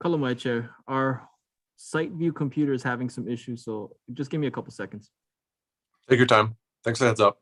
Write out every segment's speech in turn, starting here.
Kalamai Chair, our site view computer is having some issues, so just give me a couple seconds. Take your time. Thanks for the heads up.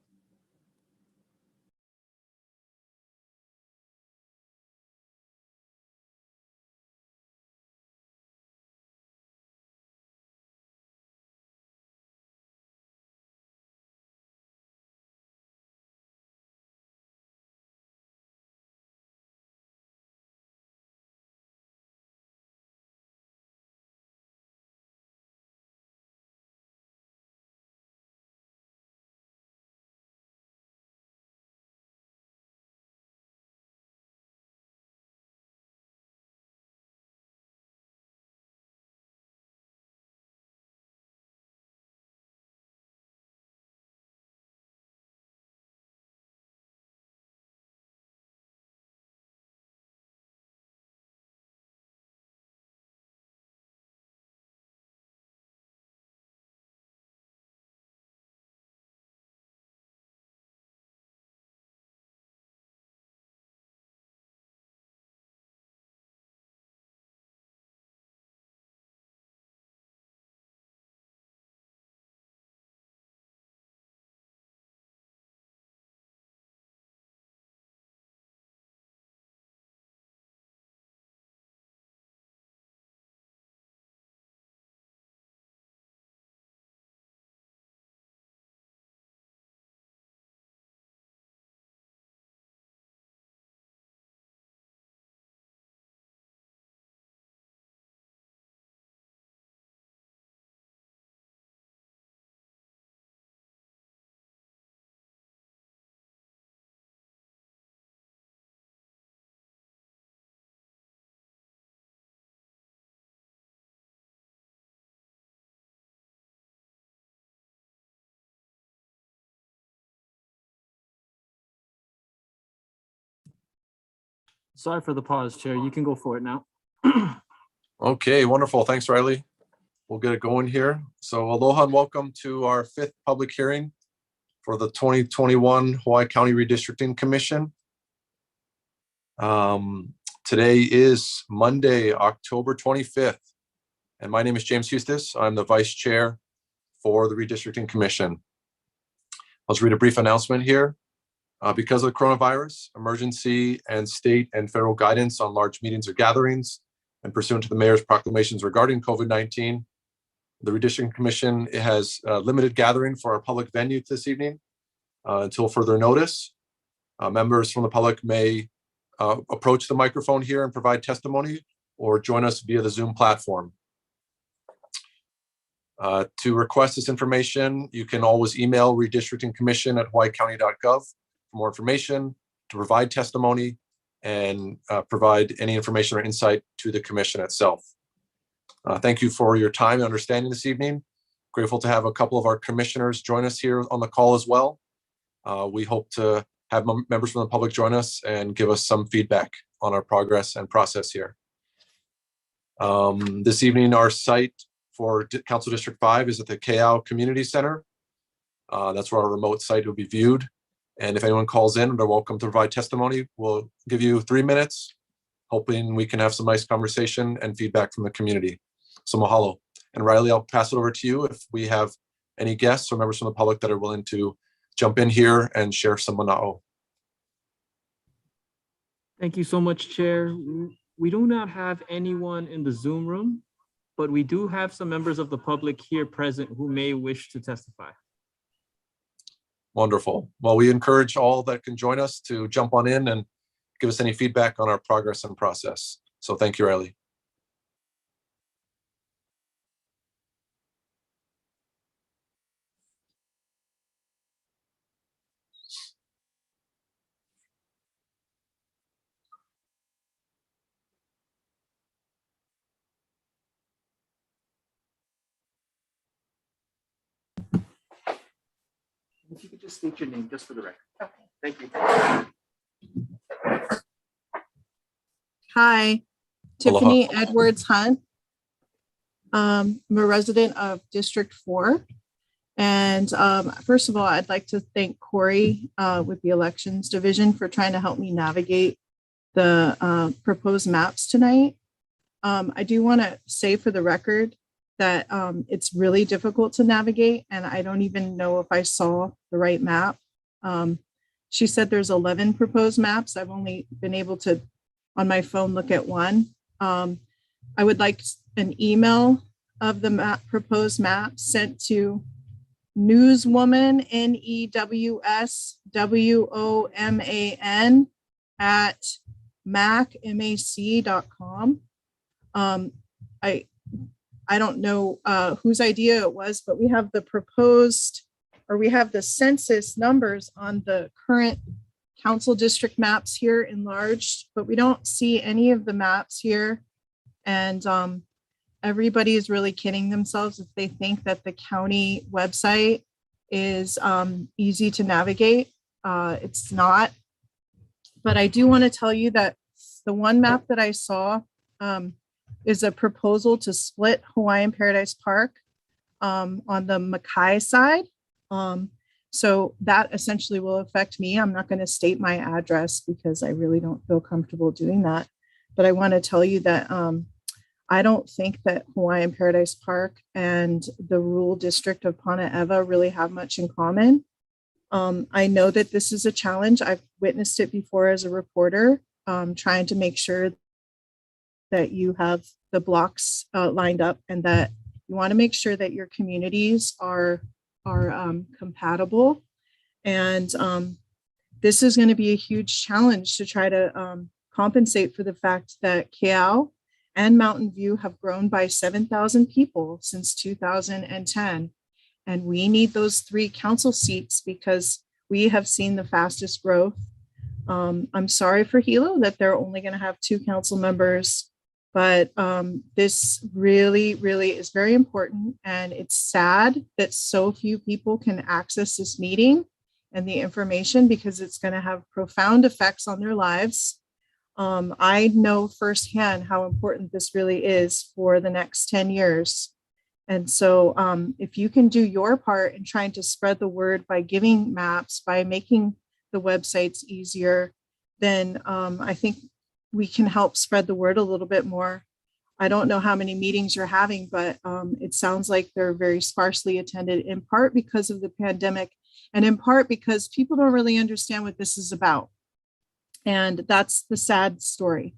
Sorry for the pause, Chair. You can go for it now. Okay, wonderful. Thanks, Riley. We'll get it going here. So aloha and welcome to our 5th public hearing for the 2021 Hawaii County Redistricting Commission. Today is Monday, October 25th, and my name is James Hustis. I'm the Vice Chair for the Redistricting Commission. Let's read a brief announcement here. Because of the coronavirus emergency and state and federal guidance on large meetings or gatherings, and pursuant to the mayor's proclamations regarding COVID-19, the Redistricting Commission has limited gathering for our public venue this evening until further notice. Members from the public may approach the microphone here and provide testimony, or join us via the Zoom platform. To request this information, you can always email redistrictingcommission@hawaiicounty.gov for more information, to provide testimony, and provide any information or insight to the commission itself. Thank you for your time and understanding this evening. Grateful to have a couple of our commissioners join us here on the call as well. We hope to have members from the public join us and give us some feedback on our progress and process here. This evening, our site for Council District 5 is at the Keao Community Center. That's where our remote site will be viewed. And if anyone calls in, they're welcome to provide testimony. We'll give you 3 minutes, hoping we can have some nice conversation and feedback from the community. So mahalo. And Riley, I'll pass it over to you if we have any guests or members from the public that are willing to jump in here and share some mana'o. Thank you so much, Chair. We do not have anyone in the Zoom room, but we do have some members of the public here present who may wish to testify. Wonderful. Well, we encourage all that can join us to jump on in and give us any feedback on our progress and process. So thank you, Riley. If you could just state your name just for the record. Okay. Thank you. Hi, Tiffany Edwards Hunt. I'm a resident of District 4. And first of all, I'd like to thank Corey with the Elections Division for trying to help me navigate the proposed maps tonight. I do want to say for the record that it's really difficult to navigate, and I don't even know if I saw the right map. She said there's 11 proposed maps. I've only been able to, on my phone, look at one. I would like an email of the proposed map sent to newswoman, NEWSWOMAN at mac.com. I don't know whose idea it was, but we have the proposed, or we have the census numbers on the current council district maps here enlarged, but we don't see any of the maps here. And everybody is really kidding themselves if they think that the county website is easy to navigate. It's not. But I do want to tell you that the one map that I saw is a proposal to split Hawaiian Paradise Park on the Mackay side. So that essentially will affect me. I'm not going to state my address because I really don't feel comfortable doing that. But I want to tell you that I don't think that Hawaiian Paradise Park and the rural district of Panaeva really have much in common. I know that this is a challenge. I've witnessed it before as a reporter, trying to make sure that you have the blocks lined up and that you want to make sure that your communities are compatible. And this is going to be a huge challenge to try to compensate for the fact that Keao and Mountain View have grown by 7,000 people since 2010. And we need those 3 council seats because we have seen the fastest growth. I'm sorry for Hilo that they're only going to have 2 council members, but this really, really is very important. And it's sad that so few people can access this meeting and the information because it's going to have profound effects on their lives. I know firsthand how important this really is for the next 10 years. And so if you can do your part in trying to spread the word by giving maps, by making the websites easier, then I think we can help spread the word a little bit more. I don't know how many meetings you're having, but it sounds like they're very sparsely attended, in part because of the pandemic and in part because people don't really understand what this is about. And that's the sad story.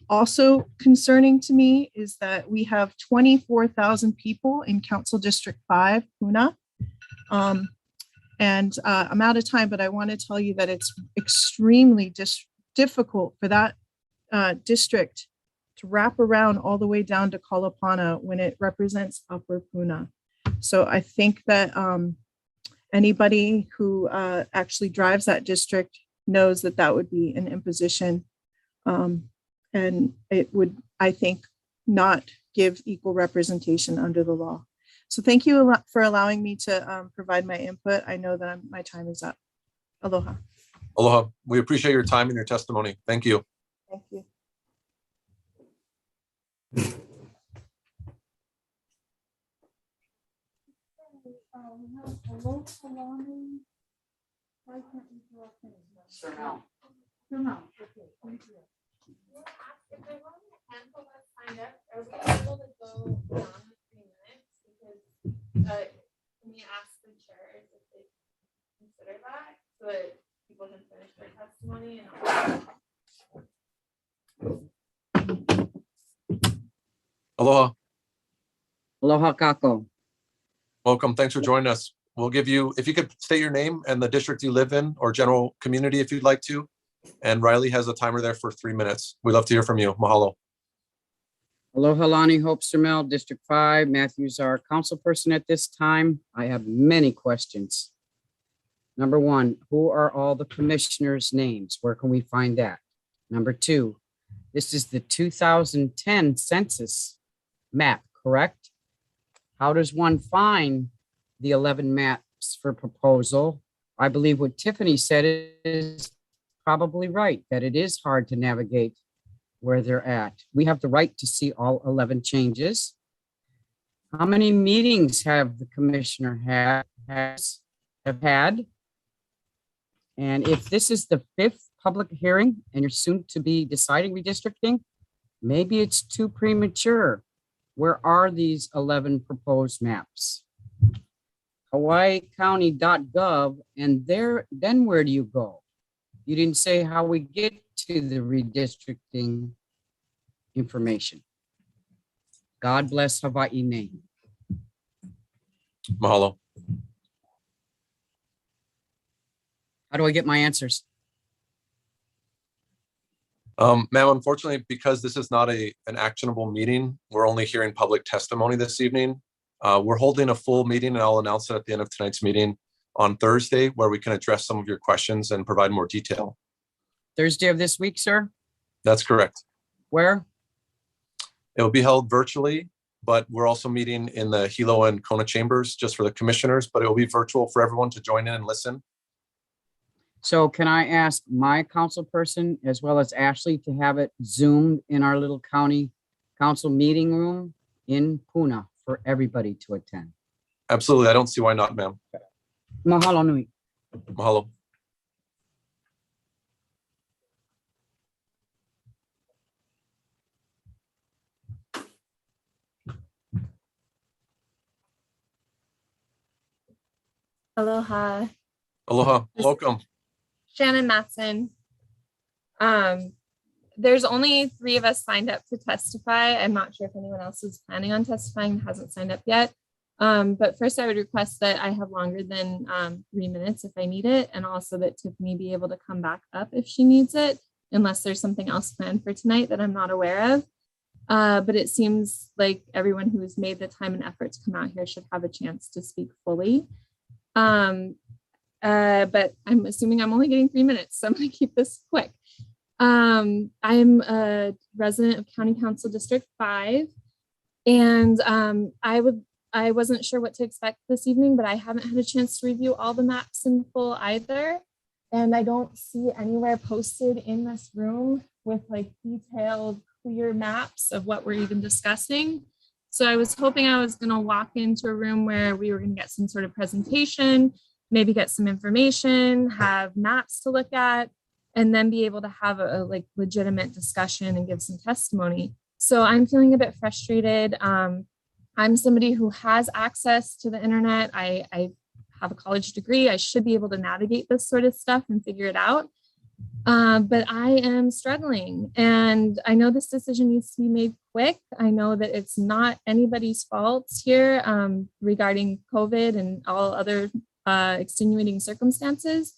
Also concerning to me is that we have 24,000 people in Council District 5, Puna. And I'm out of time, but I want to tell you that it's extremely difficult for that district to wrap around all the way down to Kalapana when it represents Upper Puna. So I think that anybody who actually drives that district knows that that would be an imposition. And it would, I think, not give equal representation under the law. So thank you a lot for allowing me to provide my input. I know that my time is up. Aloha. Aloha. We appreciate your time and your testimony. Thank you. Thank you. If there's only a handful that signed up, are we able to go beyond the 3 minutes? Because can we ask the chairs if they consider that so that people can finish their testimony? Aloha. Aloha kako. Welcome. Thanks for joining us. We'll give you, if you could state your name and the district you live in or general community if you'd like to. And Riley has a timer there for 3 minutes. We'd love to hear from you. Mahalo. Aloha Lani Hope-Sermel, District 5. Matthew's our council person at this time. I have many questions. Number 1, who are all the commissioners' names? Where can we find that? Number 2, this is the 2010 census map, correct? How does one find the 11 maps for proposal? I believe what Tiffany said is probably right, that it is hard to navigate where they're at. We have the right to see all 11 changes. How many meetings have the commissioner had? And if this is the 5th public hearing and you're soon to be deciding redistricting, maybe it's too premature. Where are these 11 proposed maps? HawaiiCounty.gov, and then where do you go? You didn't say how we get to the redistricting information. God bless Hawaii, name. Mahalo. How do I get my answers? Ma'am, unfortunately, because this is not an actionable meeting, we're only hearing public testimony this evening. We're holding a full meeting, and I'll announce it at the end of tonight's meeting on Thursday, where we can address some of your questions and provide more detail. Thursday of this week, sir? That's correct. Where? It will be held virtually, but we're also meeting in the Hilo and Kona chambers just for the commissioners, but it will be virtual for everyone to join in and listen. So can I ask my council person as well as Ashley to have it zoomed in our little county council meeting room in Puna for everybody to attend? Absolutely. I don't see why not, ma'am. Mahalo nui. Mahalo. Aloha. Aloha. Welcome. Shannon Matson. There's only 3 of us signed up to testify. I'm not sure if anyone else is planning on testifying, hasn't signed up yet. But first I would request that I have longer than 3 minutes if I need it, and also that Tiffany be able to come back up if she needs it, unless there's something else planned for tonight that I'm not aware of. But it seems like everyone who has made the time and effort to come out here should have a chance to speak fully. But I'm assuming I'm only getting 3 minutes, so I'm going to keep this quick. I'm a resident of County Council District 5, and I wasn't sure what to expect this evening, but I haven't had a chance to review all the maps in full either. And I don't see anywhere posted in this room with like detailed, clear maps of what we're even discussing. So I was hoping I was going to walk into a room where we were going to get some sort of presentation, maybe get some information, have maps to look at, and then be able to have a like legitimate discussion and give some testimony. So I'm feeling a bit frustrated. I'm somebody who has access to the internet. I have a college degree. I should be able to navigate this sort of stuff and figure it out. But I am struggling, and I know this decision needs to be made quick. I know that it's not anybody's fault here regarding COVID and all other extenuating circumstances.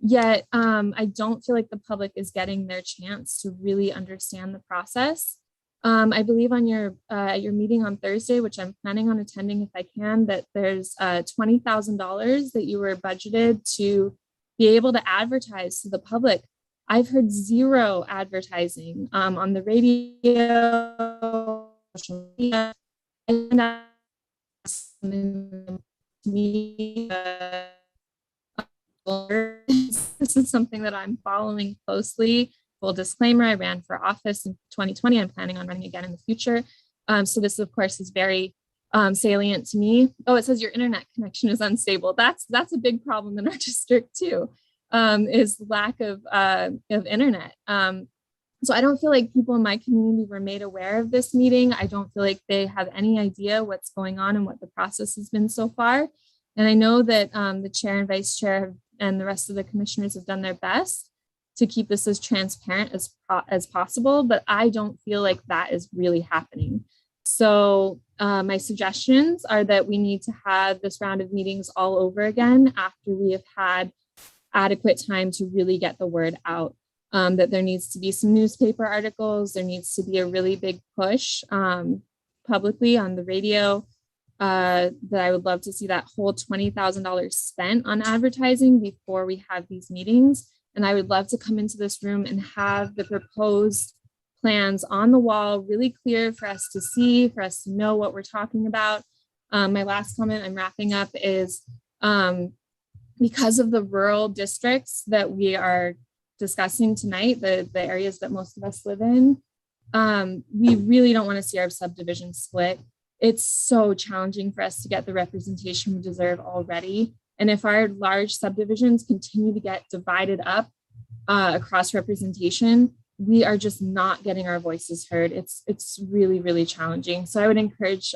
Yet I don't feel like the public is getting their chance to really understand the process. I believe on your meeting on Thursday, which I'm planning on attending if I can, that there's $20,000 that you were budgeted to be able to advertise to the public. I've heard zero advertising on the radio, social media, and this is something that I'm following closely. Full disclaimer, I ran for office in 2020. I'm planning on running again in the future. So this, of course, is very salient to me. Oh, it says your internet connection is unstable. That's a big problem in our district too, is lack of internet. So I don't feel like people in my community were made aware of this meeting. I don't feel like they have any idea what's going on and what the process has been so far. And I know that the chair and vice chair and the rest of the commissioners have done their best to keep this as transparent as possible, but I don't feel like that is really happening. So my suggestions are that we need to have this round of meetings all over again after we have had adequate time to really get the word out, that there needs to be some newspaper articles, there needs to be a really big push publicly on the radio, that I would love to see that whole $20,000 spent on advertising before we have these meetings. And I would love to come into this room and have the proposed plans on the wall really clear for us to see, for us to know what we're talking about. My last comment, I'm wrapping up, is because of the rural districts that we are discussing tonight, the areas that most of us live in, we really don't want to see our subdivision split. It's so challenging for us to get the representation we deserve already. And if our large subdivisions continue to get divided up across representation, we are just not getting our voices heard. It's really, really challenging. So I would encourage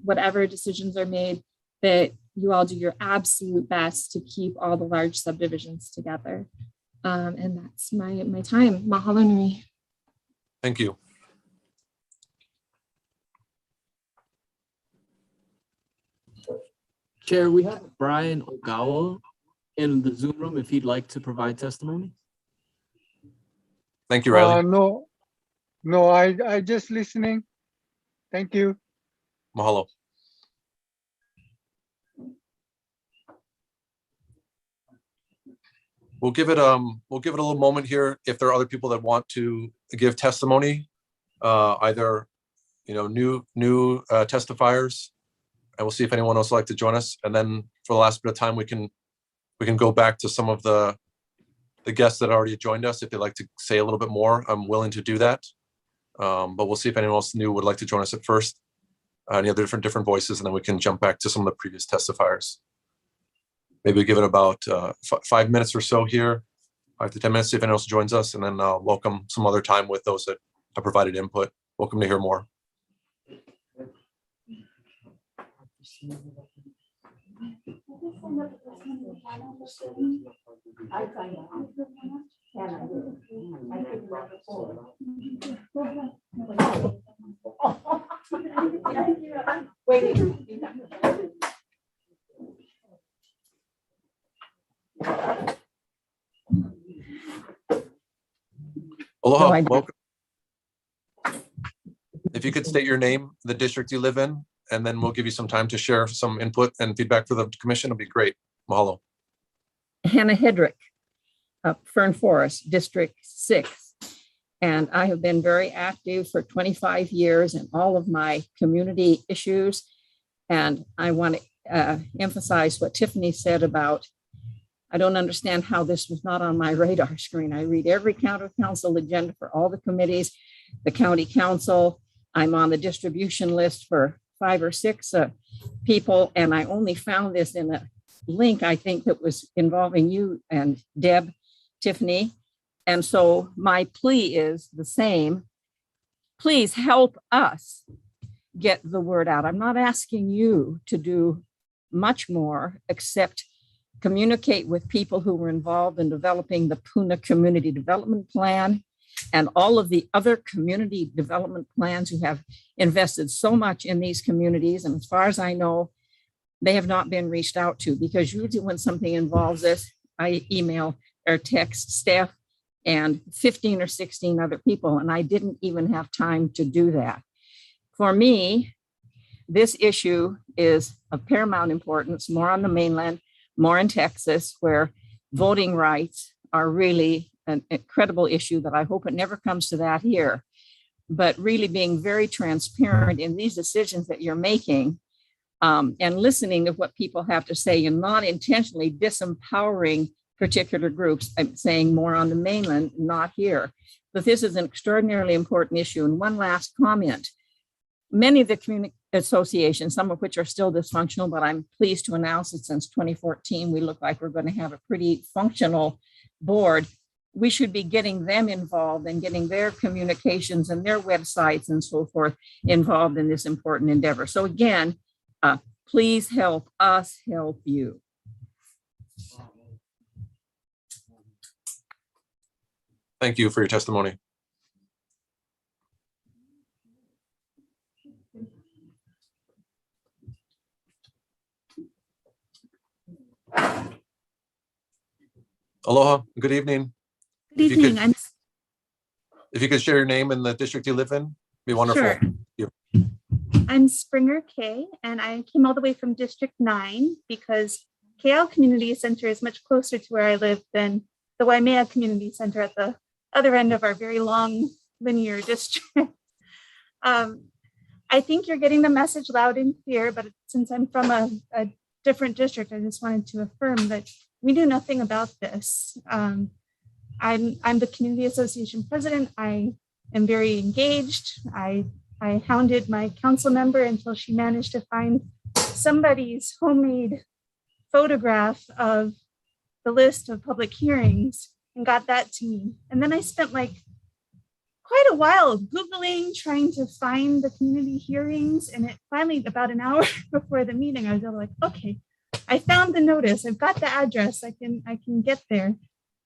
whatever decisions are made, that you all do your absolute best to keep all the large subdivisions together. And that's my time. Mahalo nui. Thank you. Chair, we have Brian Ogawa in the Zoom room if he'd like to provide testimony. Thank you, Riley. No, I just listening. Thank you. Mahalo. We'll give it a little moment here if there are other people that want to give testimony, either new testifiers, and we'll see if anyone else would like to join us. And then for the last bit of time, we can go back to some of the guests that already joined us. If they'd like to say a little bit more, I'm willing to do that. But we'll see if anyone else new would like to join us at first. Any other different voices, and then we can jump back to some of the previous testifiers. Maybe we'll give it about 5 minutes or so here, 5 to 10 minutes, see if anyone else joins us, and then welcome some other time with those that have provided input. Welcome to hear more. Aloha, welcome. If you could state your name, the district you live in, and then we'll give you some time to share some input and feedback for the commission. It'll be great. Mahalo. Hannah Hedrick, Fern Forest, District 6. And I have been very active for 25 years in all of my community issues. And I want to emphasize what Tiffany said about, I don't understand how this was not on my radar screen. I read every county council agenda for all the committees, the county council. I'm on the distribution list for 5 or 6 people. And I only found this in a link, I think, that was involving you and Deb, Tiffany. And so my plea is the same. Please help us get the word out. I'm not asking you to do much more except communicate with people who were involved in developing the Puna Community Development Plan and all of the other community development plans who have invested so much in these communities. And as far as I know, they have not been reached out to, because usually when something involves this, I email or text staff and 15 or 16 other people, and I didn't even have time to do that. For me, this issue is of paramount importance, more on the mainland, more in Texas, where voting rights are really an incredible issue that I hope it never comes to that here. But really being very transparent in these decisions that you're making, and listening to what people have to say, and not intentionally disempowering particular groups. I'm saying more on the mainland, not here. But this is an extraordinarily important issue. And one last comment. Many of the community associations, some of which are still dysfunctional, but I'm pleased to announce that since 2014, we look like we're going to have a pretty functional board. We should be getting them involved and getting their communications and their websites and so forth involved in this important endeavor. So again, please help us help you. Thank you for your testimony. Aloha, good evening. Good evening. If you could share your name and the district you live in, it'd be wonderful. Sure. I'm Springer Kay, and I came all the way from District 9 because KL Community Center is much closer to where I live than the Waimea Community Center at the other end of our very long linear district. I think you're getting the message loud and clear, but since I'm from a different district, I just wanted to affirm that we do nothing about this. I'm the community association president. I am very engaged. I hounded my council member until she managed to find somebody's homemade photograph of the list of public hearings and got that to me. And then I spent like quite a while Googling, trying to find the community hearings. And it finally, about an hour before the meeting, I was like, okay, I found the notice. I've got the address. I can get there.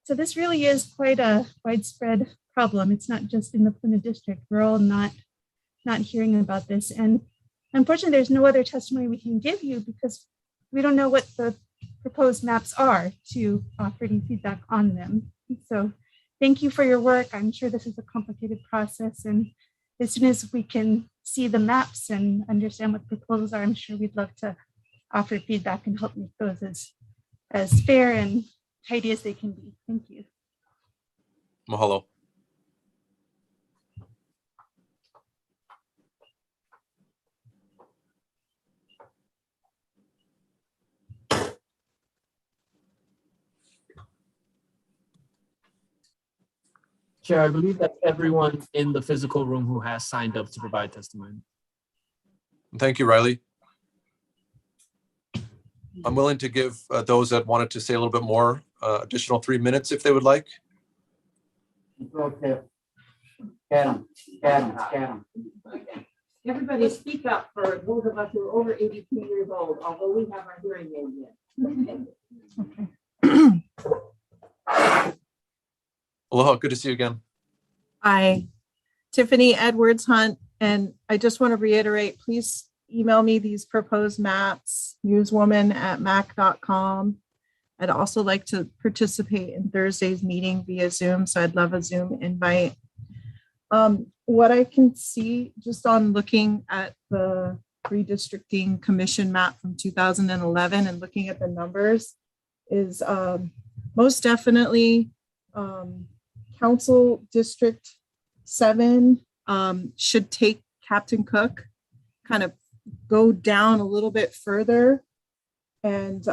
So this really is quite a widespread problem. It's not just in the Puna district. We're all not hearing about this. And unfortunately, there's no other testimony we can give you because we don't know what the proposed maps are to offer any feedback on them. So thank you for your work. I'm sure this is a complicated process. And as soon as we can see the maps and understand what the proposals are, I'm sure we'd love to offer feedback and help make those as fair and tidy as they can be. Thank you. Mahalo. Chair, I believe that's everyone in the physical room who has signed up to provide testimony. Thank you, Riley. I'm willing to give those that wanted to say a little bit more additional 3 minutes if they would like. Everybody speak up for those of us who are over 82 years old, although we have our hearing aid yet. Aloha, good to see you again. Hi, Tiffany Edwards Hunt, and I just want to reiterate, please email me these proposed maps, newswoman@mac.com. I'd also like to participate in Thursday's meeting via Zoom, so I'd love a Zoom invite. What I can see just on looking at the Redistricting Commission map from 2011 and looking at the numbers is most definitely Council District 7 should take Captain Cook, kind of go down a little bit further. And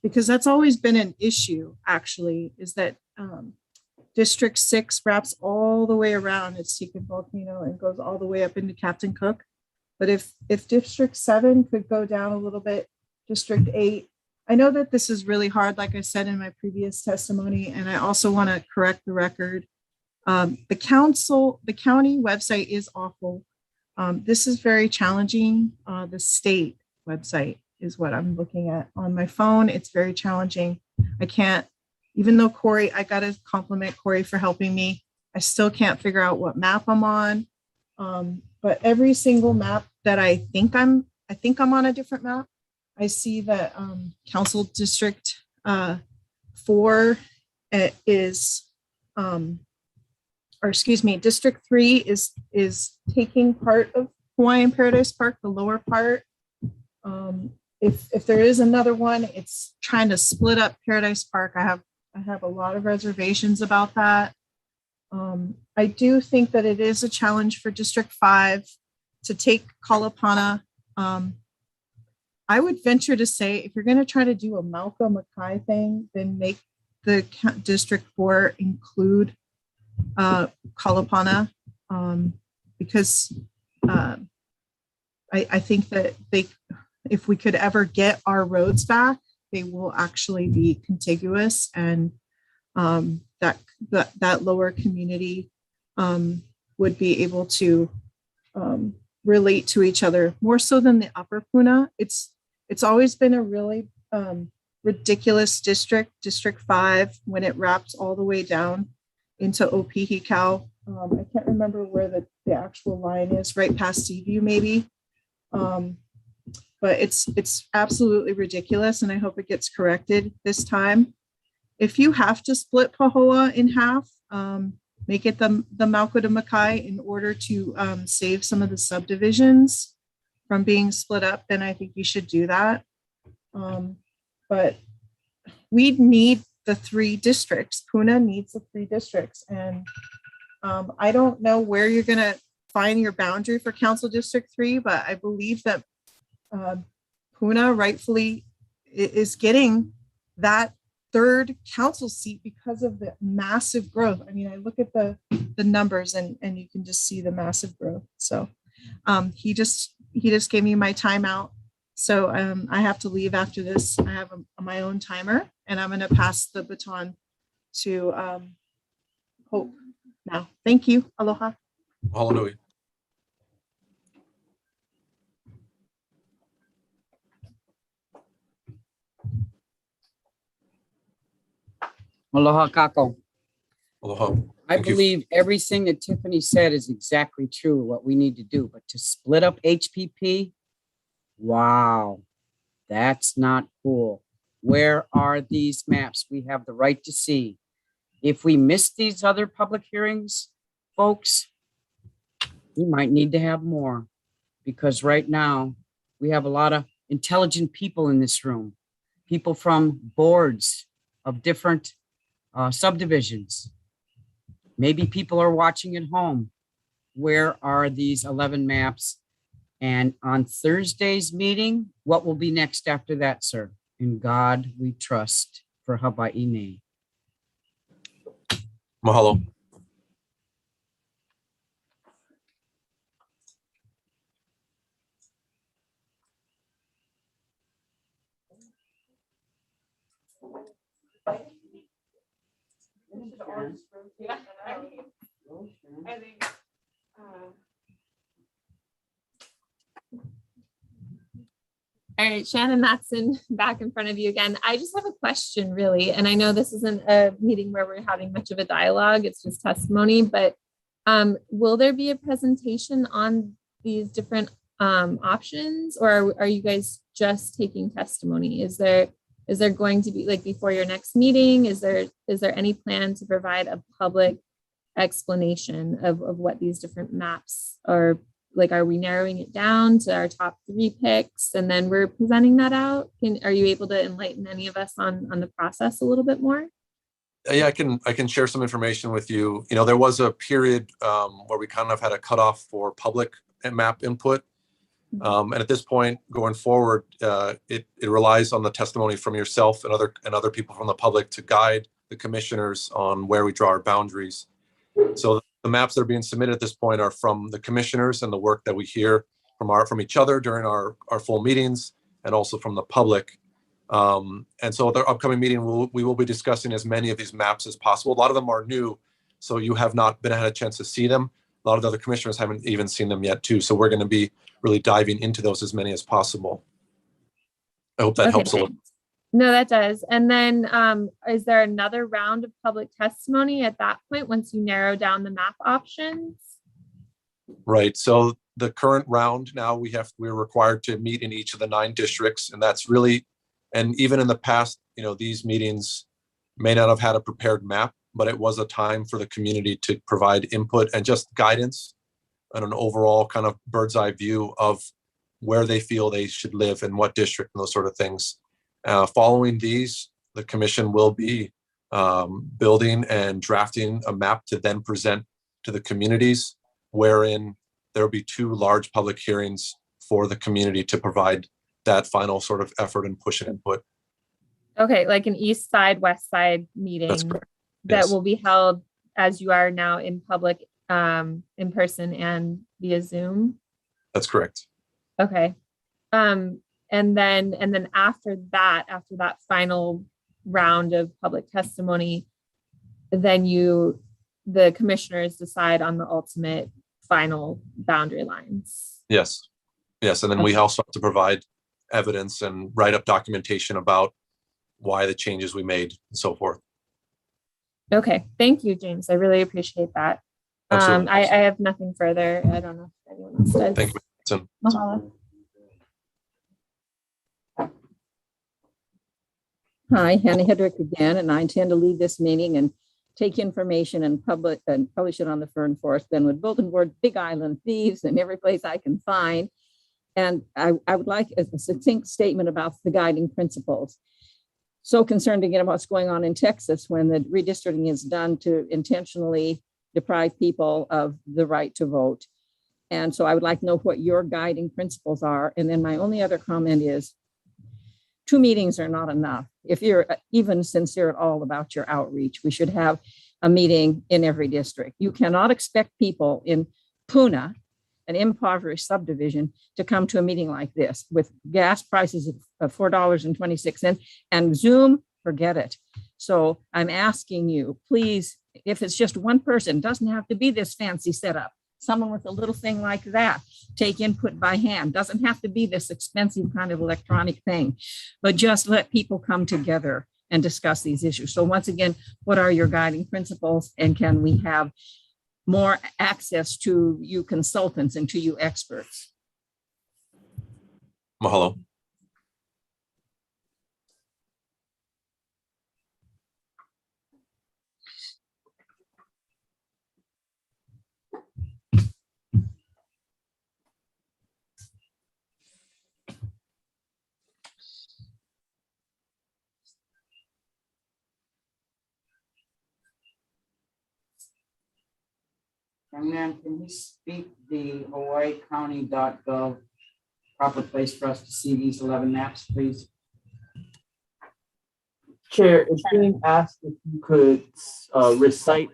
because that's always been an issue, actually, is that District 6 wraps all the way around its Secret Volcano and goes all the way up into Captain Cook. But if District 7 could go down a little bit, District 8, I know that this is really hard, like I said in my previous testimony, and I also want to correct the record. The county website is awful. This is very challenging. The state website is what I'm looking at on my phone. It's very challenging. I can't, even though Corey, I got to compliment Corey for helping me. I still can't figure out what map I'm on. But every single map that I think I'm on a different map. I see that Council District 4 is, or excuse me, District 3 is taking part of Hawaiian Paradise Park, the lower part. If there is another one, it's trying to split up Paradise Park. I have a lot of reservations about that. I do think that it is a challenge for District 5 to take Kalapana. I would venture to say, if you're going to try to do a Malcolm Mackay thing, then make the District 4 include Kalapana, because I think that if we could ever get our roads back, they will actually be contiguous, and that lower community would be able to relate to each other more so than the upper Puna. It's always been a really ridiculous district, District 5, when it wraps all the way down into Opihikau. I can't remember where the actual line is, right past Seaview maybe. But it's absolutely ridiculous, and I hope it gets corrected this time. If you have to split Pahoa in half, make it the Mauka to Mackay in order to save some of the subdivisions from being split up, then I think you should do that. But we need the 3 districts. Puna needs the 3 districts. And I don't know where you're going to find your boundary for Council District 3, but I believe that Puna rightfully is getting that 3rd council seat because of the massive growth. I mean, I look at the numbers and you can just see the massive growth. So he just gave me my timeout. So I have to leave after this. I have my own timer, and I'm going to pass the baton to Hope now. Thank you. Aloha. Mahalo nui. Aloha kako. Aloha. I Thank you. believe everything that Tiffany said is exactly true, what we need to do, but to split up HPP, wow, that's not cool. Where are these maps? We have the right to see. If we miss these other public hearings, folks, we might need to have more, because right now we have a lot of intelligent people in this room, people from boards of different subdivisions. Maybe people are watching at home. Where are these 11 maps? And on Thursday's meeting, what will be next after that, sir? In God we trust for Hawaii. Mahalo. Yeah, I think, all right, Shannon Matson, back in front of you again. I just have a question, really, and I know this isn't a meeting where we're having much of a dialogue, it's just testimony, but will there be a presentation on these different options, or are you guys just taking testimony? Is there going to be, like, before your next meeting, is there any plan to provide a public explanation of what these different maps are? Like, are we narrowing it down to our top 3 picks and then we're presenting that out? Are you able to enlighten any of us on the process a little bit more? Yeah, I can share some information with you. You know, there was a period where we kind of had a cutoff for public map input. And at this point, going forward, it relies on the testimony from yourself and other people from the public to guide the commissioners on where we draw our boundaries. So the maps that are being submitted at this point are from the commissioners and the work that we hear from each other during our full meetings, and also from the public. And so at the upcoming meeting, we will be discussing as many of these maps as possible. A lot of them are new, so you have not had a chance to see them. A lot of the other commissioners haven't even seen them yet too. So we're going to be really diving into those as many as possible. I hope that helps a little. No, that does. And then is there another round of public testimony at that point once you narrow down the map options? Right. So the current round now we're required to meet in each of the 9 districts, and that's really, and even in the past, you know, these meetings may not have had a prepared map, but it was a time for the community to provide input and just guidance and an overall kind of bird's eye view of where they feel they should live and what district and those sort of things. Following these, the commission will be building and drafting a map to then present to the communities, wherein there will be 2 large public hearings for the community to provide that final sort of effort and push and input. Okay, like an east side, west side meeting. That's correct. That Yes. will be held as you are now in public, in person and via Zoom. That's correct. Okay. And then after that final round of public testimony, then the commissioners decide on the ultimate final boundary lines. Yes. And then we also have to provide evidence and write up documentation about why the changes we made and so forth. Okay. Thank you, James. I really appreciate that. Absolutely. I have nothing further. I don't know if anyone else does. Thank you. Madison. Mahalo. Hi, Hannah Hedrick again, and I intend to lead this meeting and take information and publish it on the Fern Forest Glenwood Bulletin Board, Big Island Thieves, and every place I can find. And I would like a succinct statement about the guiding principles. So concerned again about what's going on in Texas when the redistricting is done to intentionally deprive people of the right to vote. And so I would like to know what your guiding principles are. And then my only other comment is 2 meetings are not enough. If you're even sincere at all about your outreach, we should have a meeting in every district. You cannot expect people in Puna, an impoverished subdivision, to come to a meeting like this with gas prices of $4.26 and Zoom, forget it. So I'm asking you, please, if it's just one person, doesn't have to be this fancy setup. Someone with a little thing like that, take input by hand. Doesn't have to be this expensive kind of electronic thing, but just let people come together and discuss these issues. So once again, what are your guiding principles, and can we have more access to you consultants and to you experts? Mahalo. And then can you speak the hawaiicounty.gov proper place for us to see these 11 maps, please? Chair, it's being asked if you could recite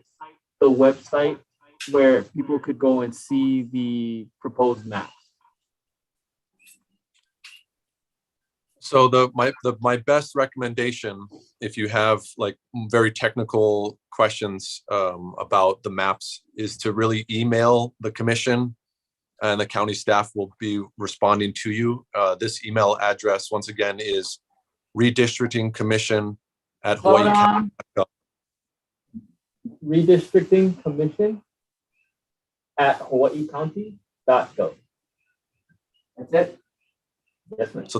the website where people could go and see the proposed map. So my best recommendation, if you have like very technical questions about the maps, is to really email the commission, and the county staff will be responding to you. This email address, once again, is redistrictingcommission@hawaii. Redistricting Commission at hawaiicounty.gov. That's it? Yes, ma'am. So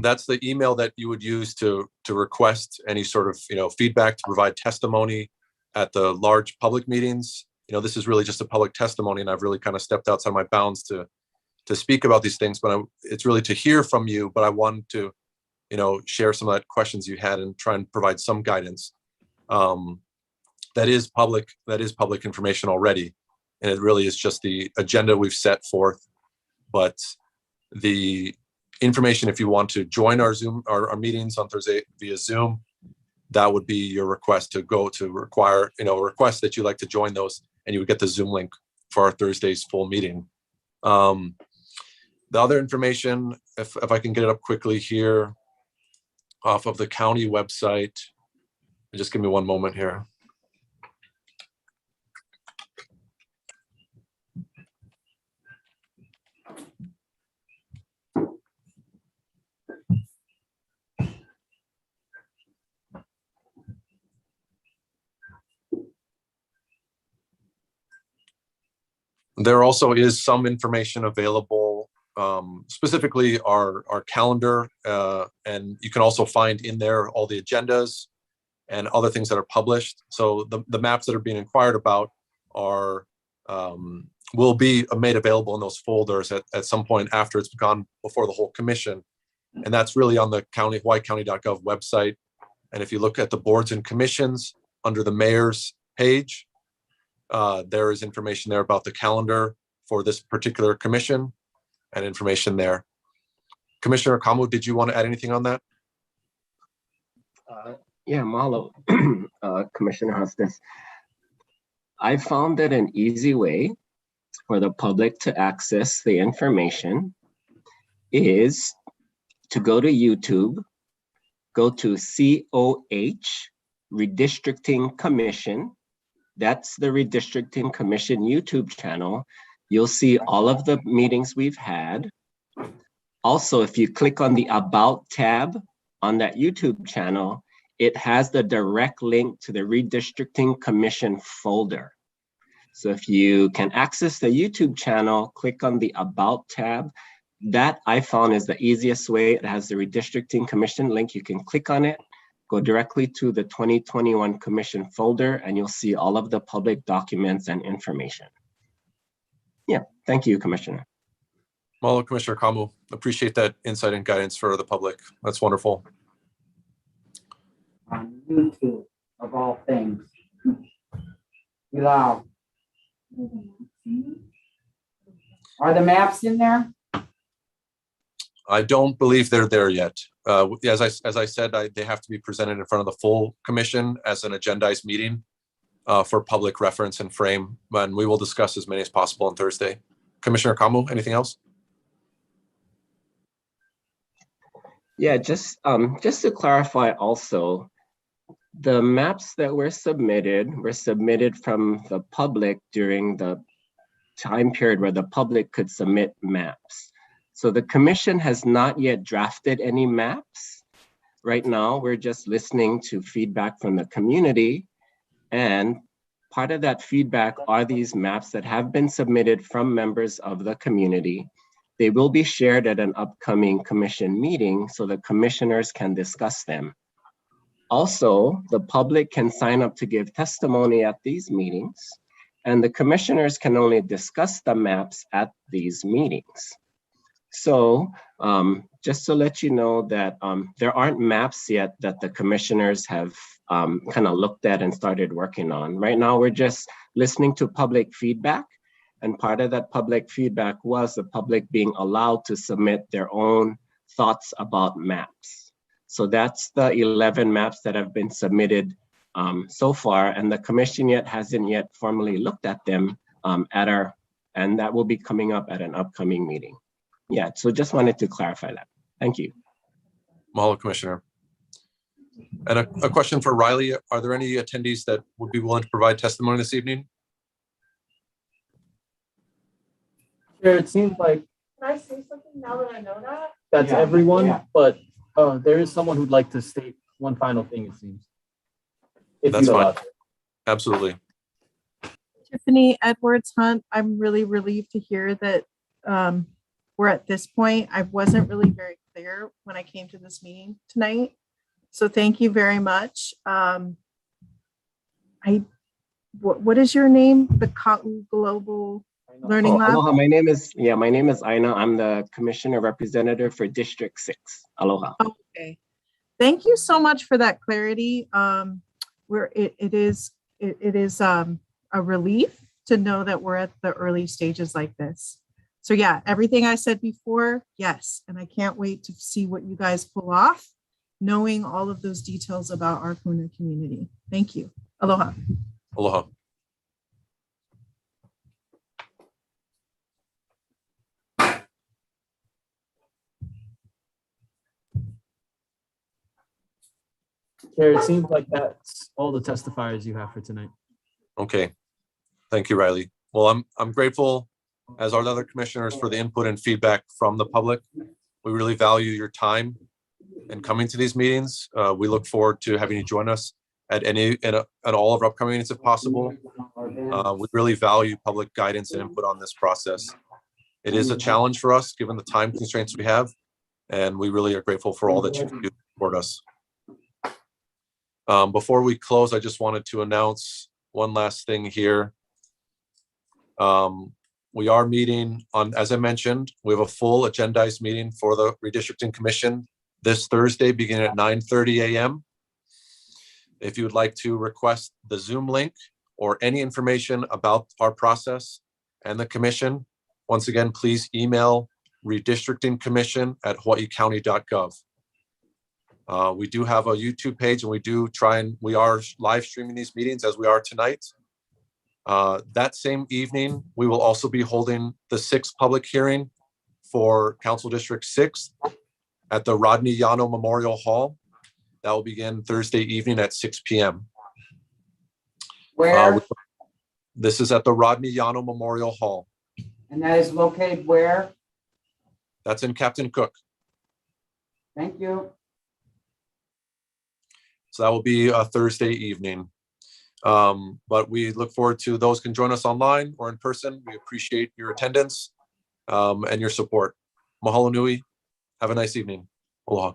that's the email that you would use to request any sort of feedback, to provide testimony at the large public meetings. This is really just a public testimony, and I've really kind of stepped outside my bounds to speak about these things, but it's really to hear from you. But I wanted to share some of that questions you had and try and provide some guidance. That is public information already, and it really is just the agenda we've set forth. But the information, if you want to join our meetings on Thursday via Zoom, that would be your request to go to request that you like to join those, and you would get the Zoom link for our Thursday's full meeting. The other information, if I can get it up quickly here, off of the county website, just give me one moment here. There also is some information available, specifically our calendar, and you can also find in there all the agendas and other things that are published. So the maps that are being inquired about will be made available in those folders at some point after it's gone before the whole commission. And that's really on the hawaiicounty.gov website. And if you look at the boards and commissions under the mayor's page, there is information there about the calendar for this particular commission and information there. Commissioner Kamu, did you want to add anything on that? Yeah, Malo, Commissioner Hustis. I found that an easy way for the public to access the information is to go to YouTube, go to COH, Redistricting Commission. That's the Redistricting Commission YouTube channel. You'll see all of the meetings we've had. Also, if you click on the About tab on that YouTube channel, it has the direct link to the Redistricting Commission folder. So if you can access the YouTube channel, click on the About tab. That I found is the easiest way. It has the Redistricting Commission link. You can click on it, go directly to the 2021 Commission folder, and you'll see all of the public documents and information. Yeah, thank you, Commissioner. Mahalo, Commissioner Kamu. Appreciate that insight and guidance for the public. That's wonderful. On YouTube, of all things. Bilal, are the maps in there? I don't believe they're there yet. As I said, they have to be presented in front of the full commission as an agendized meeting for public reference and frame, and we will discuss as many as possible on Thursday. Commissioner Kamu, anything else? Yeah, just to clarify also, The maps that were submitted from the public during the time period where the public could submit maps. So the commission has not yet drafted any maps. Right now, we're just listening to feedback from the community, and part of that feedback are these maps that have been submitted from members of the community. They will be shared at an upcoming commission meeting so the commissioners can discuss them. Also, the public can sign up to give testimony at these meetings, and the commissioners can only discuss the maps at these meetings. So just to let you know that there aren't maps yet that the commissioners have kind of looked at and started working on. Right now, we're just listening to public feedback. And part of that public feedback was the public being allowed to submit their own thoughts about maps. So that's the 11 maps that have been submitted so far, and the commission hasn't yet formally looked at them and that will be coming up at an upcoming meeting. Yeah, so just wanted to clarify that. Thank you. Mahalo, Commissioner. And a question for Riley. Are there any attendees that would be willing to provide testimony this evening? Chair, it seems like Can I say something now that I know that? that's Yeah, everyone, yeah. but there is someone who'd like to state one final thing, it seems. If That's you'd fine. allow it. Absolutely. Tiffany Edwards Hunt, I'm really relieved to hear that we're at this point. I wasn't really very clear when I came to this meeting tonight. So thank you very much. What is your name? The Global Learning Lab? Aloha, my name is Aina. I'm the Commissioner Representative for District 6. Aloha. Okay. Thank you so much for that clarity. It is a relief to know that we're at the early stages like this. So yeah, everything I said before, yes. And I can't wait to see what you guys pull off, knowing all of those details about our Puna community. Thank you. Aloha. Aloha. Chair, it seems like that's all the testifiers you have for tonight. Okay. Thank you, Riley. Well, I'm grateful, as are the other commissioners, for the input and feedback from the public. We really value your time and coming to these meetings. We look forward to having you join us at all of our upcoming meetings if possible. We really value public guidance and input on this process. It is a challenge for us, given the time constraints we have, and we really are grateful for all that you can do to support us. Before we close, I just wanted to announce one last thing here. We are meeting on, as I mentioned, we have a full agendized meeting for the Redistricting Commission this Thursday, beginning at 9:30 a.m. If you would like to request the Zoom link or any information about our process and the commission, once again, please email redistrictingcommission@hawaiicounty.gov. We do have a YouTube page, and we are live streaming these meetings as we are tonight. That same evening, we will also be holding the 6th public hearing for Council District 6 at the Rodney Yano Memorial Hall. That will begin Thursday evening at 6 p.m. Where? This is at the Rodney Yano Memorial Hall. And that is located where? That's in Captain Cook. Thank you. So that will be a Thursday evening. But we look forward to those can join us online or in person. We appreciate your attendance and your support. Mahalo nui. Have a nice evening. Aloha.